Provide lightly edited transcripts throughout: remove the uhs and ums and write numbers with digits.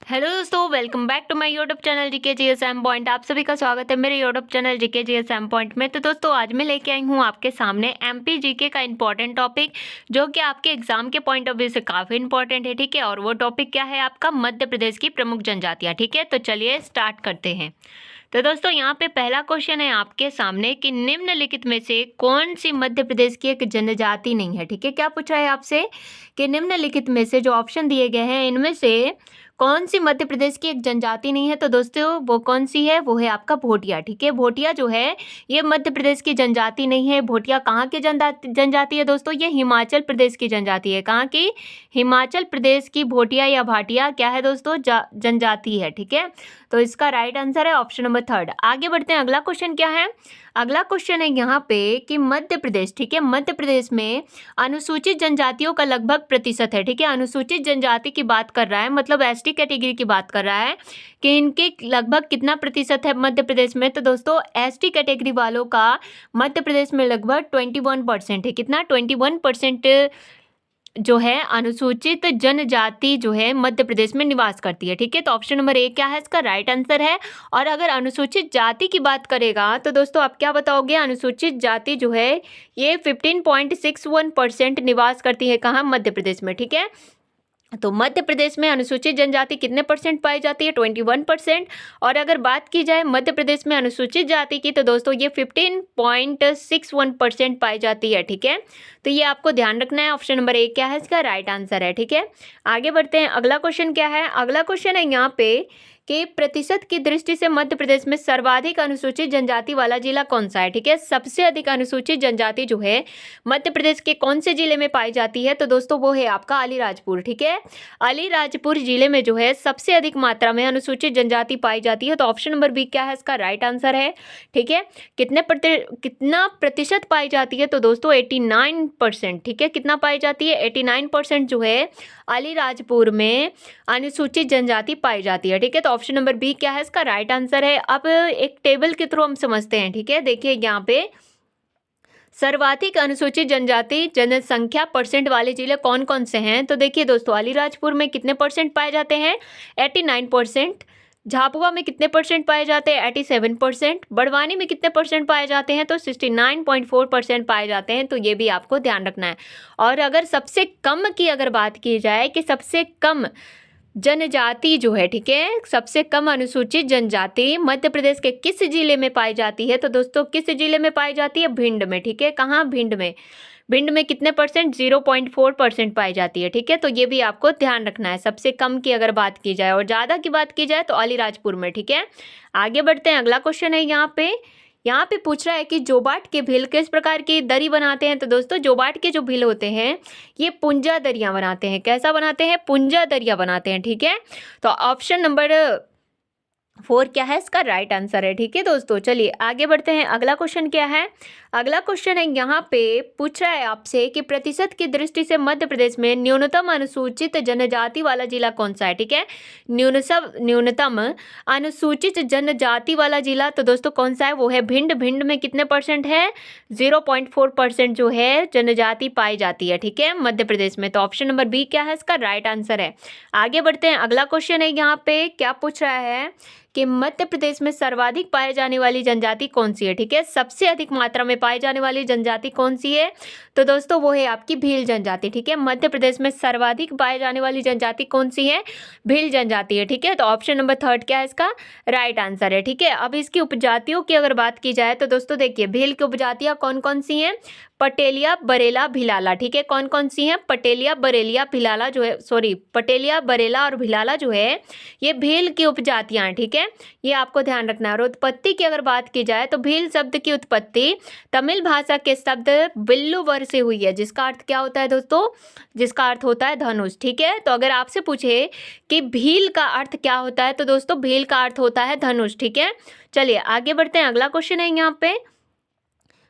Hello दोस्तों, welcome back to my YouTube channel GK GSM point. आप सभी का स्वागत है मेरे YouTube channel GK GSM point में। तो दोस्तों, आज मैं लेके आई हूँ आपके सामने एमपी जीके का इंपॉर्टेंट टॉपिक, जो कि आपके एग्जाम के पॉइंट ऑफ व्यू से काफ़ी इंपॉर्टेंट है। ठीक है, और वो टॉपिक क्या है आपका? मध्य प्रदेश की प्रमुख जनजातियाँ। ठीक है, तो चलिए स्टार्ट करते हैं। तो दोस्तों, यहाँ पे पहला क्वेश्चन है आपके सामने कि निम्नलिखित में से कौन सी मध्य प्रदेश की एक जनजाति नहीं है। ठीक है, क्या पूछा है आपसे कि निम्नलिखित में से जो ऑप्शन दिए गए हैं इनमें से कौन सी मध्य प्रदेश की एक जनजाति नहीं है। तो दोस्तों, वो कौन सी है? वो है आपका भोटिया। ठीक है, भोटिया जो है ये मध्य प्रदेश की जनजाति नहीं है। भोटिया कहाँ की जनजाति है दोस्तों? ये हिमाचल प्रदेश की जनजाति है। कहाँ की? हिमाचल प्रदेश की भोटिया या भाटिया क्या है दोस्तों? जनजाति है। ठीक है, तो इसका राइट आंसर है ऑप्शन नंबर थर्ड। आगे बढ़ते हैं, अगला क्वेश्चन क्या है? अगला क्वेश्चन है यहाँ पे कि मध्य प्रदेश, ठीक है, मध्य प्रदेश में अनुसूचित जनजातियों का लगभग प्रतिशत है। ठीक है, अनुसूचित जनजाति की बात कर रहा है, मतलब एसटी कैटेगरी की बात कर रहा है कि इनके लगभग कितना प्रतिशत है मध्य प्रदेश में। तो दोस्तों, एसटी कैटेगरी वालों का मध्य प्रदेश में लगभग 21% है। कितना? 21% जो है अनुसूचित जनजाति जो है मध्य प्रदेश में निवास करती है। ठीक है, तो ऑप्शन नंबर ए क्या है इसका? राइट आंसर है। और अगर अनुसूचित जाति की बात करेगा तो दोस्तों आप क्या बताओगे? अनुसूचित जाति जो है ये 15.61% निवास करती है। कहाँ? मध्य प्रदेश में। ठीक है, तो मध्य प्रदेश में अनुसूचित जनजाति कितने परसेंट पाई जाती है? 21%। और अगर बात की जाए मध्य प्रदेश में अनुसूचित जाति की तो दोस्तों ये 15.61% पाई जाती है। ठीक है, तो ये आपको ध्यान रखना है। ऑप्शन नंबर ए क्या है इसका? राइट आंसर है। ठीक है, आगे बढ़ते हैं, अगला क्वेश्चन क्या है? अगला क्वेश्चन है यहाँ पे कि प्रतिशत की दृष्टि से मध्य प्रदेश में सर्वाधिक अनुसूचित जनजाति वाला जिला कौन सा है? ठीक है, सबसे अधिक अनुसूचित जनजाति जो है मध्य प्रदेश के कौन से जिले में पाई जाती है? तो दोस्तों वो है आपका अलीराजपुर। ठीक है, अलीराजपुर जिले में जो है सबसे अधिक मात्रा में अनुसूचित जनजाति पाई जाती है। तो ऑप्शन नंबर बी क्या है इसका? राइट आंसर है। ठीक है, कितना प्रतिशत पाई जाती है? तो दोस्तों 89%। ठीक है, कितना पाई जाती है? 89% जो है अलीराजपुर में अनुसूचित जनजाति पाई जाती है। ठीक है, तो ऑप्शन नंबर बी क्या है इसका? राइट आंसर है। अब एक टेबल के थ्रू हम समझते हैं। ठीक है, देखिए यहाँ पे सर्वाधिक अनुसूचित जनजाति जनसंख्या परसेंट वाले जिले कौन कौन से हैं? तो देखिए दोस्तों, अलीराजपुर में कितने परसेंट पाए जाते हैं? 89%। झाबुआ में कितने परसेंट पाए जाते हैं? 87%। बड़वानी में कितने परसेंट पाए जाते हैं? तो 69.4% पाए जाते हैं। तो ये भी आपको ध्यान रखना है। और अगर सबसे कम की अगर बात की जाए कि सबसे कम जनजाति जो है, ठीक है, सबसे कम अनुसूचित जनजाति मध्य प्रदेश के किस जिले में पाई जाती है? तो दोस्तों किस जिले में पाई जाती है? भिंड में। ठीक है, कहाँ? भिंड में। भिंड में कितने परसेंट? 0.4% पाई जाती है। ठीक है, तो ये भी आपको ध्यान रखना है, सबसे कम की अगर बात की जाए। और ज़्यादा की बात की जाए तो अलीराजपुर में। ठीक है, आगे बढ़ते हैं, अगला क्वेश्चन है यहाँ पे पूछ रहा है कि जोबाट के भील किस प्रकार की दरी बनाते हैं? तो दोस्तों जोबाट के जो भील होते हैं ये पुंजा दरियां बनाते हैं। कैसा बनाते हैं? पुंजा दरिया बनाते हैं। ठीक है, तो ऑप्शन नंबर 4 क्या है इसका? राइट आंसर है। ठीक है दोस्तों, चलिए आगे बढ़ते हैं, अगला क्वेश्चन क्या है? अगला क्वेश्चन है यहाँ पे पूछ रहा है आपसे कि प्रतिशत की दृष्टि से मध्य प्रदेश में न्यूनतम अनुसूचित जनजाति वाला जिला कौन सा है? ठीक है, न्यूनतम अनुसूचित जनजाति वाला जिला तो दोस्तों कौन सा है? वो है भिंड। भिंड में कितने परसेंट है? 0.4% जो है जनजाति पाई जाती है। ठीक है, मध्य प्रदेश में। तो ऑप्शन नंबर बी क्या है इसका? राइट आंसर है। आगे बढ़ते हैं, अगला क्वेश्चन है यहाँ पे क्या पूछ रहा है कि मध्य प्रदेश में सर्वाधिक पाए जाने वाली जनजाति कौन सी है? ठीक है, सबसे अधिक मात्रा में पाई जाने वाली जनजाति कौन सी है? तो दोस्तों वो है आपकी भील जनजाति। ठीक है, मध्य प्रदेश में सर्वाधिक पाए जाने वाली जनजाति कौन सी है? भील जनजाति है। ठीक है, तो ऑप्शन नंबर थर्ड क्या है इसका? राइट आंसर है। ठीक है, अब इसकी उपजातियों की अगर बात की जाए तो दोस्तों देखिए भील की उपजातियां कौन कौन सी हैं? पटेलिया, बरेला, भिलाला। ठीक है, कौन कौन सी हैं? पटेलिया, बरेलिया, भिलाला जो है, सॉरी, पटेलिया, बरेला और भिलाला जो है ये भील की उपजातियां हैं। ठीक है, ये आपको ध्यान रखना है। और उत्पत्ति की अगर बात की जाए तो भील शब्द की उत्पत्ति तमिल भाषा के शब्द विल्लुवर से हुई है, जिसका अर्थ क्या होता है दोस्तों? जिसका अर्थ होता है धनुष। ठीक है, तो अगर आपसे पूछे कि भील का अर्थ क्या होता है तो दोस्तों भील का अर्थ होता है धनुष। ठीक है, चलिए आगे बढ़ते हैं, अगला क्वेश्चन है यहाँ पे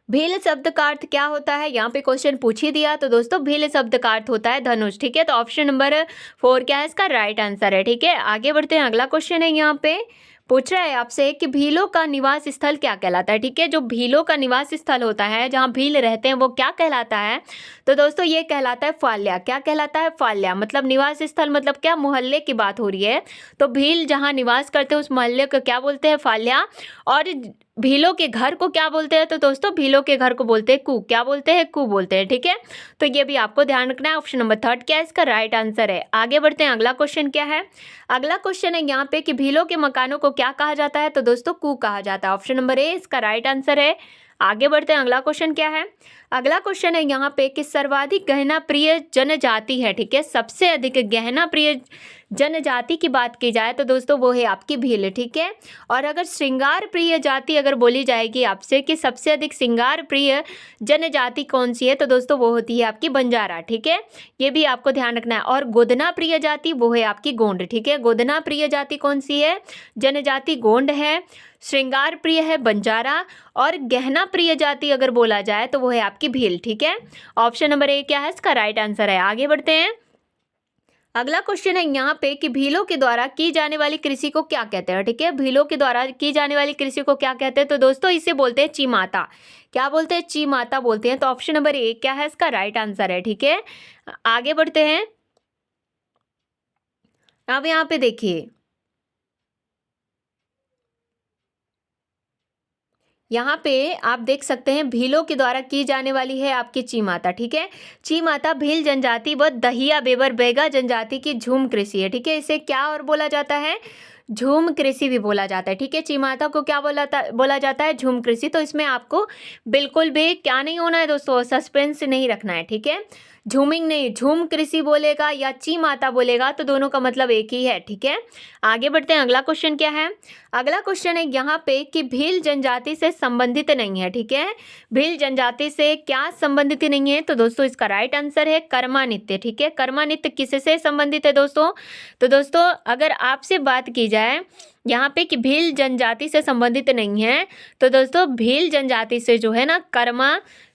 भील शब्द का अर्थ क्या होता है? यहाँ पे क्वेश्चन पूछ ही दिया, तो दोस्तों भील शब्द का अर्थ होता है धनुष। ठीक है, तो ऑप्शन नंबर 4 क्या है इसका? राइट आंसर है। ठीक है, आगे बढ़ते हैं, अगला क्वेश्चन है यहाँ पे पूछ रहा है आपसे कि भीलों का निवास स्थल क्या कहलाता है। ठीक है, जो भीलों का निवास स्थल होता है, जहाँ भील रहते हैं, वो क्या कहलाता है? तो दोस्तों ये कहलाता है फाल्या। क्या कहलाता है? फाल्या। मतलब निवास स्थल मतलब क्या? मोहल्ले की बात हो रही है। तो भील जहाँ निवास करते हैं उस मोहल्ले को क्या बोलते हैं? फाल्या। और भीलों के घर को क्या बोलते हैं? तो दोस्तों भीलों के घर को बोलते हैं कू। क्या बोलते हैं? कू बोलते हैं। ठीक है, तो ये भी आपको ध्यान रखना है। ऑप्शन नंबर 3 क्या है इसका राइट आंसर है। आगे बढ़ते हैं, अगला क्वेश्चन क्या है? अगला क्वेश्चन है यहाँ पे कि भीलों के मकानों को क्या कहा जाता है? तो दोस्तों कू कहा जाता है। ऑप्शन नंबर ए इसका राइट आंसर है। आगे बढ़ते हैं, अगला क्वेश्चन क्या है? अगला क्वेश्चन है यहाँ पे कि सर्वाधिक गहना प्रिय जनजाति है। ठीक है, सबसे अधिक गहना प्रिय जनजाति की बात की जाए तो दोस्तों वो है आपकी भील। ठीक है, और अगर श्रृंगार प्रिय जाति अगर बोली जाएगी आपसे कि सबसे अधिक श्रृंगार प्रिय जनजाति कौन सी है, तो दोस्तों वो होती है आपकी बंजारा। ठीक है, ये भी आपको ध्यान रखना है। और गोदना प्रिय जाति वो है आपकी गोंड। ठीक है, गोदना प्रिय जाति कौन सी है? जनजाति गोंड है। श्रृंगार प्रिय है बंजारा। और गहना प्रिय जाति अगर बोला जाए तो वो है आपकी भील। ठीक है, ऑप्शन नंबर ए क्या है इसका राइट आंसर है। आगे बढ़ते हैं, अगला क्वेश्चन है यहाँ पे कि भीलों के द्वारा की जाने वाली कृषि को क्या कहते हैं। ठीक है, भीलों के द्वारा की जाने वाली कृषि को क्या कहते हैं? तो दोस्तों इसे बोलते हैं चीमाता। क्या बोलते हैं? चीमाता बोलते हैं। तो ऑप्शन नंबर ए क्या है इसका राइट आंसर है। ठीक है, आगे बढ़ते हैं। अब यहाँ पे देखिए, यहाँ पे आप देख सकते हैं भीलों के द्वारा की जाने वाली है आपकी चीमाता। ठीक है, चीमाता भील जनजाति व दहिया बेबर बैगा जनजाति की झूम कृषि है। ठीक है, इसे क्या और बोला जाता है? झूम कृषि भी बोला जाता है। ठीक है, चीमाता को क्या बोला जाता है? झूम कृषि। तो इसमें आपको बिल्कुल भी क्या नहीं होना है दोस्तों, सस्पेंस नहीं रखना है। ठीक है, झूमिंग नहीं, झूम कृषि बोलेगा या चीमाता बोलेगा तो दोनों का मतलब एक ही है। ठीक है, आगे बढ़ते हैं, अगला क्वेश्चन क्या है? अगला क्वेश्चन है यहाँ पे कि भील जनजाति से संबंधित नहीं है। ठीक है, भील जनजाति से क्या संबंधित नहीं है? तो दोस्तों इसका राइट आंसर है कर्मा नृत्य। ठीक है, कर्मा नृत्य किससे संबंधित है दोस्तों? तो दोस्तों अगर आपसे बात की जाए यहाँ पे कि भील जनजाति से संबंधित नहीं है, तो दोस्तों भील जनजाति से जो है ना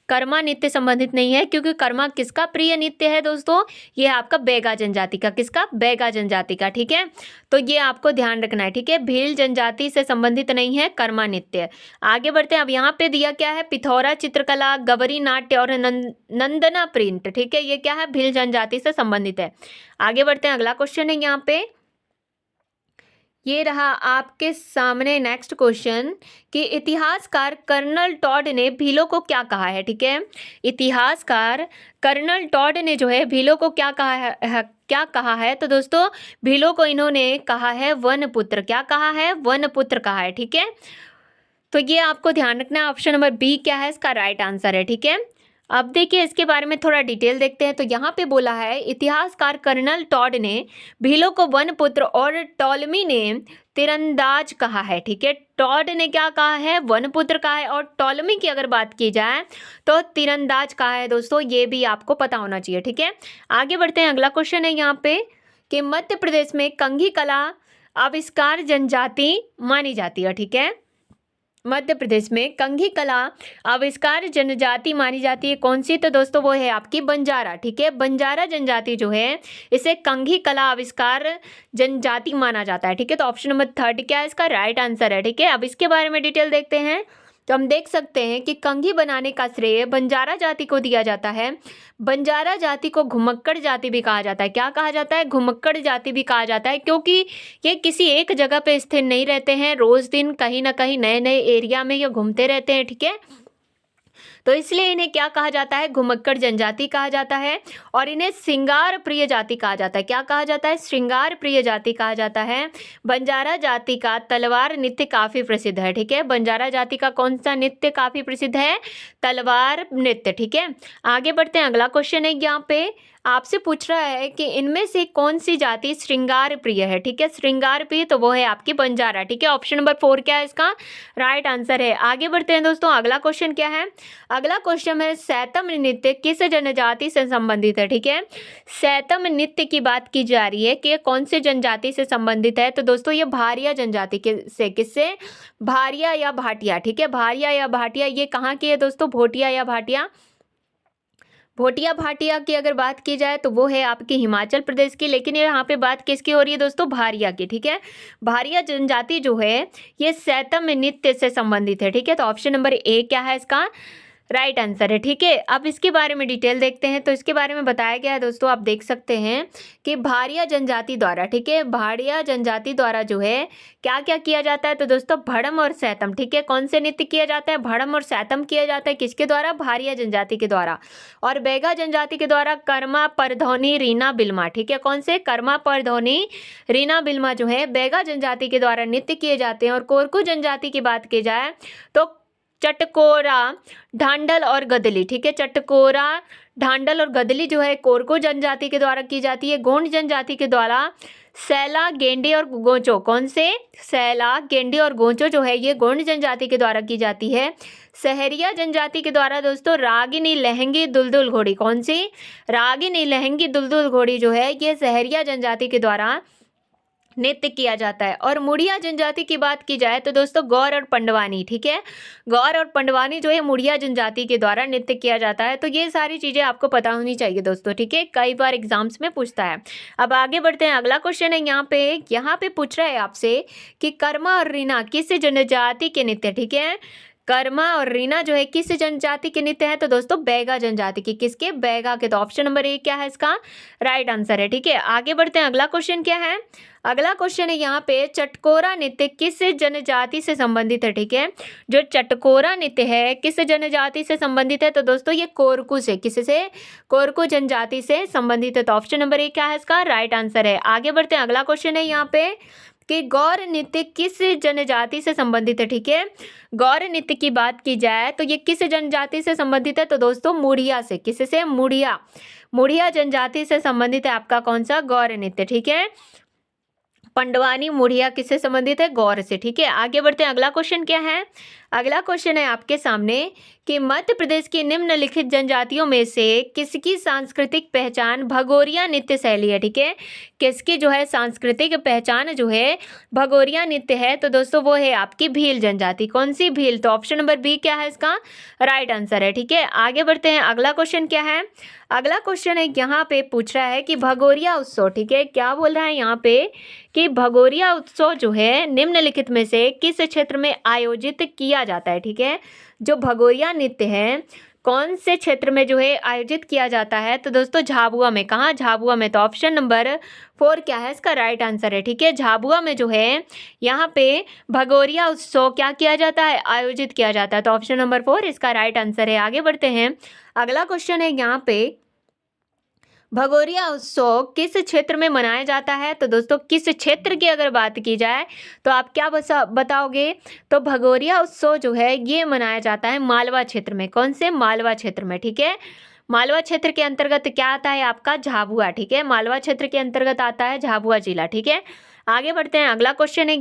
कर्मा नृत्य संबंधित नहीं है, क्योंकि कर्मा किसका प्रिय नृत्य है दोस्तों? ये है आपका बैगा जनजाति का। किसका? बैगा जनजाति का। ठीक है, तो ये आपको ध्यान रखना है। ठीक है, भील जनजाति से संबंधित नहीं है कर्मा नृत्य। आगे बढ़ते हैं, अब यहाँ पे दिया क्या है? पिथौरा चित्रकला, गवरी नाट्य और नंदना प्रिंट। ठीक है, ये क्या है? भील जनजाति से संबंधित है। आगे बढ़ते हैं, अगला क्वेश्चन है यहाँ पे, ये रहा आपके सामने नेक्स्ट क्वेश्चन कि इतिहासकार कर्नल टॉड ने भीलों को क्या कहा है। ठीक है, इतिहासकार कर्नल टॉड ने जो है भीलों को क्या कहा है, क्या कहा है? तो दोस्तों भीलों को इन्होंने कहा है वनपुत्र। क्या कहा है? वनपुत्र कहा है। ठीक है, तो ये आपको ध्यान रखना है। ऑप्शन नंबर बी क्या है इसका राइट आंसर है। ठीक है, अब देखिए इसके बारे में थोड़ा डिटेल देखते हैं। तो यहाँ पे बोला है इतिहासकार कर्नल टॉड ने भीलों को वनपुत्र और टॉलमी ने तीरंदाज कहा है। ठीक है, टॉड ने क्या कहा है? वनपुत्र कहा है। और टॉलमी की अगर बात की जाए तो तीरंदाज कहा है दोस्तों, ये भी आपको पता होना चाहिए। ठीक है, आगे बढ़ते हैं, अगला क्वेश्चन है यहाँ पे कि मध्य प्रदेश में कंघी कला आविष्कार जनजाति मानी जाती है। ठीक है, मध्य प्रदेश में कंघी कला आविष्कार जनजाति मानी जाती है कौन सी? तो दोस्तों वो है आपकी बंजारा। ठीक है, बंजारा जनजाति जो है इसे कंघी कला आविष्कार जनजाति माना जाता है। ठीक है, तो ऑप्शन नंबर 3 क्या है इसका राइट आंसर है। ठीक है, अब इसके बारे में डिटेल देखते हैं। तो हम देख सकते हैं कि कंघी बनाने का श्रेय बंजारा जाति को दिया जाता है। बंजारा जाति को घुमक्कड़ जाति भी कहा जाता है। क्या कहा जाता है? घुमक्कड़ जाति भी कहा जाता है, क्योंकि ये किसी एक जगह पे स्थिर नहीं रहते हैं, रोज दिन कहीं ना कहीं नए नए एरिया में ये घूमते रहते हैं। ठीक है, तो इसलिए इन्हें क्या कहा जाता है? घुमक्कड़ जनजाति कहा जाता है। और इन्हें श्रृंगार प्रिय जाति कहा जाता है। क्या कहा जाता है? श्रृंगार प्रिय जाति कहा जाता है। बंजारा जाति का तलवार नृत्य काफी प्रसिद्ध है। ठीक है, बंजारा जाति का कौन सा नृत्य काफी प्रसिद्ध है? तलवार नृत्य। ठीक है, आगे बढ़ते हैं, अगला क्वेश्चन है यहाँ पे आपसे पूछ रहा है कि इनमें से कौन सी जाति श्रृंगार प्रिय है। ठीक है, श्रृंगार प्रिय तो वो है आपकी बंजारा। ठीक है, ऑप्शन नंबर 4 क्या है इसका राइट आंसर है। आगे बढ़ते हैं दोस्तों, अगला क्वेश्चन क्या है? अगला क्वेश्चन है सैतम नृत्य किस जनजाति से संबंधित है। ठीक है, सैतम नृत्य की बात की जा रही है कि कौन से जनजाति से संबंधित है। तो दोस्तों ये भारिया जनजाति से, किससे? भारिया या भाटिया। ठीक है, भारिया या भाटिया, ये कहाँ की है दोस्तों? भोटिया या भाटिया? भोटिया भाटिया की अगर बात की जाए तो वो है आपके हिमाचल प्रदेश की, लेकिन यहाँ पे बात किसकी हो रही है दोस्तों, भारिया की, ठीक है। भारिया जनजाति जो है ये सैतम नृत्य से संबंधित है, ठीक है। तो ऑप्शन नंबर ए क्या है इसका राइट आंसर है, ठीक है। अब इसके बारे में डिटेल देखते हैं। तो इसके बारे में बताया गया है दोस्तों, आप देख सकते हैं कि भारिया जनजाति द्वारा, ठीक है, भारिया जनजाति द्वारा जो है क्या क्या किया जाता है, तो दोस्तों भड़म और सैतम, ठीक है। कौन से नृत्य किया जाता है, भड़म और सैतम किया जाता है, किसके द्वारा, भारिया जनजाति के द्वारा। और बैगा जनजाति के द्वारा कर्मा परधौनी रीना बिल्मा, ठीक है। कौन से, कर्मा परधौनी रीना बिल्मा जो है बैगा जनजाति के द्वारा नृत्य किए जाते हैं। और कोरकू जनजाति की बात की जाए तो चटकोरा, ढांडल और गदली, ठीक है। चटकोरा, ढांडल और गदली जो है कोरकू जनजाति के द्वारा की जाती है। गोंड जनजाति के द्वारा सैला, गेंडे और गोंचो, कौन से, सैला, गेंडे और गोंचो जो है ये गोंड जनजाति के द्वारा की जाती है। सहरिया जनजाति के द्वारा दोस्तों रागिनी, लहंगी, दुलदुल घोड़ी, कौन सी, रागिनी, लहंगी, दुलदुल घोड़ी जो है ये सहरिया जनजाति के द्वारा नृत्य किया जाता है। और मुड़िया जनजाति की बात की जाए तो दोस्तों गौर और पंडवानी, ठीक है। गौर और पंडवानी जो है मुड़िया जनजाति के द्वारा नृत्य किया जाता है। तो ये सारी चीज़ें आपको पता होनी चाहिए दोस्तों, ठीक है, कई बार एग्जाम्स में पूछता है। अब आगे बढ़ते हैं, अगला क्वेश्चन है यहाँ पे पूछ रहा है आपसे कि कर्मा और रीना किस जनजाति के नृत्य, ठीक है। कर्मा और रीना जो है किस जनजाति के नृत्य है, तो दोस्तों बैगा जनजाति की, किसके, बैगा के। तो ऑप्शन नंबर ए क्या है इसका राइट आंसर है, ठीक है। आगे बढ़ते हैं, अगला क्वेश्चन क्या है, अगला क्वेश्चन है यहाँ पे चटकोरा नृत्य किस जनजाति से संबंधित है, ठीक है। जो चटकोरा नृत्य है किस जनजाति से संबंधित है, तो दोस्तों ये कोरकू से, किससे, कोरकू जनजाति से संबंधित है। तो ऑप्शन नंबर ए क्या है इसका राइट आंसर है। आगे बढ़ते हैं, अगला क्वेश्चन है यहाँ पे कि गौर नृत्य किस जनजाति से संबंधित है, ठीक है। गौर नृत्य की बात की जाए तो ये किस जनजाति से संबंधित है, तो दोस्तों मुड़िया से, किससे, मुड़िया, मुड़िया जनजाति से संबंधित है आपका कौन सा गौर नृत्य, ठीक है। पंडवानी, मुड़िया किससे संबंधित है, गौर से, ठीक है। आगे बढ़ते हैं, अगला क्वेश्चन क्या है, अगला क्वेश्चन है आपके सामने कि मध्य प्रदेश की निम्नलिखित जनजातियों में से किसकी सांस्कृतिक पहचान भगोरिया नृत्य शैली है, ठीक है। किसकी जो है सांस्कृतिक पहचान जो है भगोरिया नृत्य है, तो दोस्तों वो है आपकी भील जनजाति, कौन सी, भील। तो ऑप्शन नंबर बी क्या है इसका राइट आंसर है, ठीक है। आगे बढ़ते हैं, अगला क्वेश्चन क्या है, अगला क्वेश्चन है यहाँ पे पूछ रहा है कि भगोरिया उत्सव, ठीक है, क्या बोल रहा है यहाँ पे कि भगोरिया उत्सव जो है निम्नलिखित में से किस क्षेत्र में आयोजित किया जाता है, ठीक है। जो भगोरिया नृत्य है कौन से क्षेत्र में जो है आयोजित किया जाता है, तो दोस्तों झाबुआ में, कहाँ, झाबुआ में। तो ऑप्शन नंबर 4 क्या है इसका राइट आंसर है, ठीक है। झाबुआ में जो है यहाँ पे भगोरिया उत्सव क्या किया जाता है, आयोजित किया जाता है। तो ऑप्शन नंबर 4 इसका राइट आंसर है। आगे बढ़ते हैं, अगला क्वेश्चन है यहाँ पे भगोरिया उत्सव किस क्षेत्र में मनाया जाता है, तो दोस्तों किस क्षेत्र की अगर बात की जाए तो आप क्या बताओगे, तो भगोरिया उत्सव जो है ये मनाया जाता है मालवा क्षेत्र में, कौन से, मालवा क्षेत्र में, ठीक है। मालवा क्षेत्र के अंतर्गत क्या आता है आपका झाबुआ, ठीक है। मालवा क्षेत्र के अंतर्गत आता है झाबुआ जिला, ठीक है। आगे बढ़ते हैं, अगला क्वेश्चन है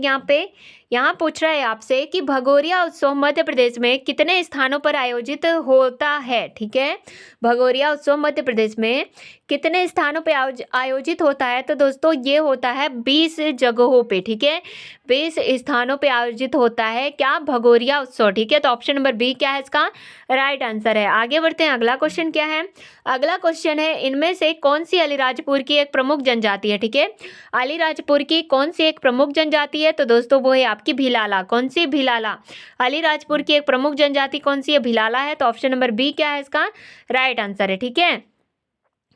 यहाँ पूछ रहा है आपसे कि भगोरिया उत्सव मध्य प्रदेश में कितने स्थानों पर आयोजित होता है, ठीक है। भगोरिया उत्सव मध्य प्रदेश में कितने स्थानों पे आयोजित होता है, तो दोस्तों ये होता है 20 जगहों पे, ठीक है। 20 स्थानों पे आयोजित होता है क्या, भगोरिया उत्सव, ठीक है। तो ऑप्शन नंबर बी क्या है इसका राइट आंसर है। आगे बढ़ते हैं, अगला क्वेश्चन क्या है, अगला क्वेश्चन है इनमें से कौन सी अलीराजपुर की एक प्रमुख जनजाति है, ठीक है। अलीराजपुर की कौन सी एक प्रमुख जनजाति है, तो दोस्तों वो है आपकी भिलाला, कौन सी, भिलाला। अलीराजपुर की एक प्रमुख जनजाति कौन सी है, भिलाला है। तो ऑप्शन नंबर बी क्या है इसका राइट आंसर है, ठीक है।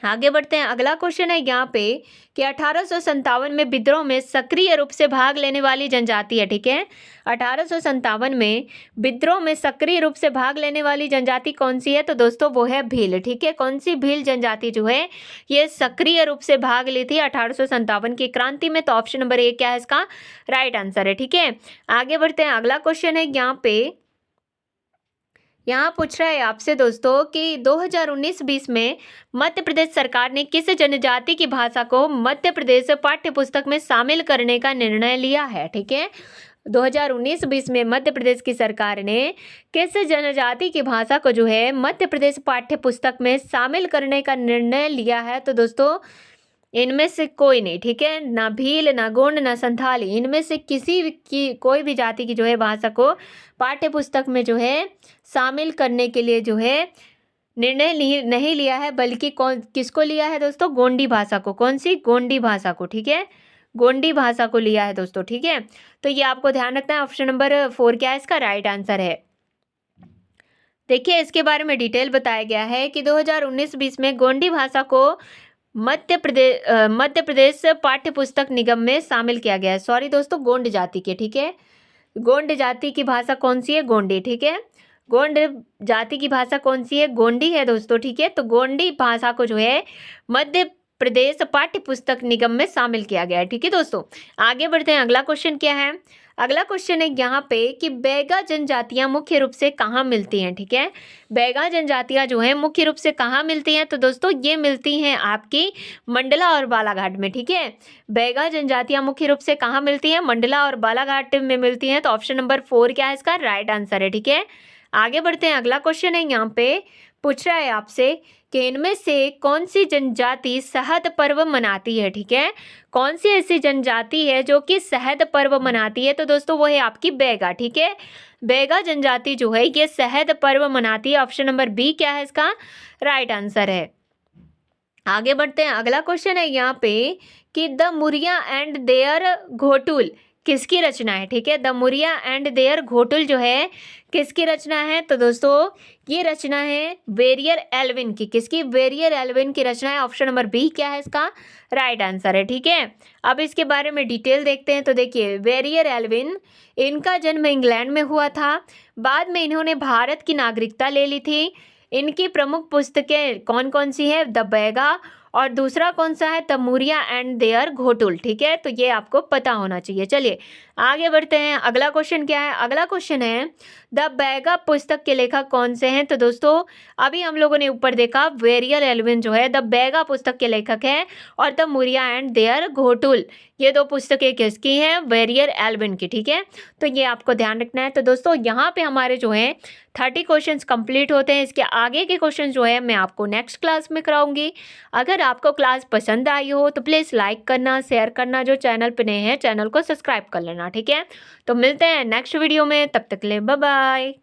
आगे बढ़ते हैं, अगला क्वेश्चन है यहाँ पे कि 1857 में विद्रोह में सक्रिय रूप से भाग लेने वाली जनजाति है, ठीक है। 1857 में विद्रोह में सक्रिय रूप से भाग लेने वाली जनजाति कौन सी है, तो दोस्तों वो है भील, ठीक है। कौन सी, भील जनजाति जो है ये सक्रिय रूप से भाग ली थी 1857 की क्रांति में। तो ऑप्शन नंबर ए क्या है इसका राइट आंसर है, ठीक है। आगे बढ़ते हैं, अगला क्वेश्चन है यहाँ पूछ रहा है आपसे दोस्तों कि 2019-20 में मध्य प्रदेश सरकार ने किस जनजाति की भाषा को मध्य प्रदेश पाठ्य पुस्तक में शामिल करने का निर्णय लिया है, ठीक है। 2019-20 में मध्य प्रदेश की सरकार ने किस जनजाति की भाषा को जो है मध्य प्रदेश पाठ्य पुस्तक में शामिल करने का निर्णय लिया है, तो दोस्तों इनमें से कोई नहीं, ठीक है। ना भील, ना गोंड, ना संथाली, इनमें से किसी की कोई भी जाति की जो है भाषा को पाठ्य पुस्तक में जो है शामिल करने के लिए जो है निर्णय नहीं लिया है, बल्कि किसको लिया है दोस्तों? गोंडी भाषा को। कौन सी? गोंडी भाषा को, ठीक है, गोंडी भाषा को लिया है दोस्तों, ठीक है। तो ये आपको ध्यान रखना है। ऑप्शन नंबर 4 क्या है इसका? राइट आंसर है। देखिए इसके बारे में डिटेल बताया गया है कि 2019-20 में गोंडी भाषा को मध्य प्रदेश पाठ्य पुस्तक निगम में शामिल किया गया है। सॉरी दोस्तों, गोंड जाति के, ठीक है, गोंड जाति की भाषा कौन सी है? गोंडी, ठीक है, गोंड जाति की भाषा कौन सी है? गोंडी है दोस्तों, ठीक है। तो गोंडी भाषा को जो है मध्य प्रदेश पाठ्य पुस्तक निगम में शामिल किया गया है, ठीक है दोस्तों। आगे बढ़ते हैं। अगला क्वेश्चन क्या है? अगला क्वेश्चन है यहाँ पे कि बैगा जनजातियां मुख्य रूप से कहाँ मिलती हैं, ठीक है। बैगा जनजातियां जो है मुख्य रूप से कहाँ मिलती हैं? तो दोस्तों ये मिलती हैं आपकी मंडला और बालाघाट में, ठीक है। बैगा जनजातियां मुख्य रूप से कहाँ मिलती हैं? मंडला और बालाघाट में मिलती हैं। तो ऑप्शन नंबर 4 क्या है इसका? राइट आंसर है, ठीक है। आगे बढ़ते हैं। अगला क्वेश्चन है यहाँ पे पूछ रहा है आपसे कि इनमें से कौन सी जनजाति शहद पर्व मनाती है, ठीक है। कौन सी ऐसी जनजाति है जो कि शहद पर्व मनाती है? तो दोस्तों वो है आपकी बैगा, ठीक है। बैगा जनजाति जो है ये शहद पर्व मनाती है। ऑप्शन नंबर बी क्या है इसका? राइट आंसर है। आगे बढ़ते हैं। अगला क्वेश्चन है यहाँ पे कि the Muria and their Ghotul किसकी रचना है, ठीक है। The Muria and their Ghotul जो है किसकी रचना है? तो दोस्तों ये रचना है वेरियर एल्विन की। किसकी? वेरियर एल्विन की रचना है। ऑप्शन नंबर बी क्या है इसका? राइट आंसर है, ठीक है। अब इसके बारे में डिटेल देखते हैं। तो देखिए वेरियर एल्विन, इनका जन्म इंग्लैंड में हुआ था, बाद में इन्होंने भारत की नागरिकता ले ली थी। इनकी प्रमुख पुस्तकें कौन कौन सी है? द बैगा, और दूसरा कौन सा है? The Muria and their Ghotul, ठीक है। तो ये आपको पता होना चाहिए। चलिए आगे बढ़ते हैं। अगला क्वेश्चन क्या है? अगला क्वेश्चन है द बैगा पुस्तक के लेखक कौन से हैं? तो दोस्तों अभी हम लोगों ने ऊपर देखा वेरियर एल्विन जो है द बैगा पुस्तक के लेखक है, और the Muria and their Ghotul ये दो पुस्तकें किसकी हैं? वेरियर एल्विन की, ठीक है। तो ये आपको ध्यान रखना है। तो दोस्तों यहाँ पे हमारे जो है 30 क्वेश्चंस कंप्लीट होते हैं। इसके आगे के क्वेश्चन जो है मैं आपको नेक्स्ट क्लास में कराऊंगी। अगर आपको क्लास पसंद आई हो तो प्लीज़ लाइक करना, शेयर करना, जो चैनल पे नए हैं चैनल को सब्सक्राइब कर लेना, ठीक है। तो मिलते हैं नेक्स्ट वीडियो में, तब तक के लिए बाय बाय।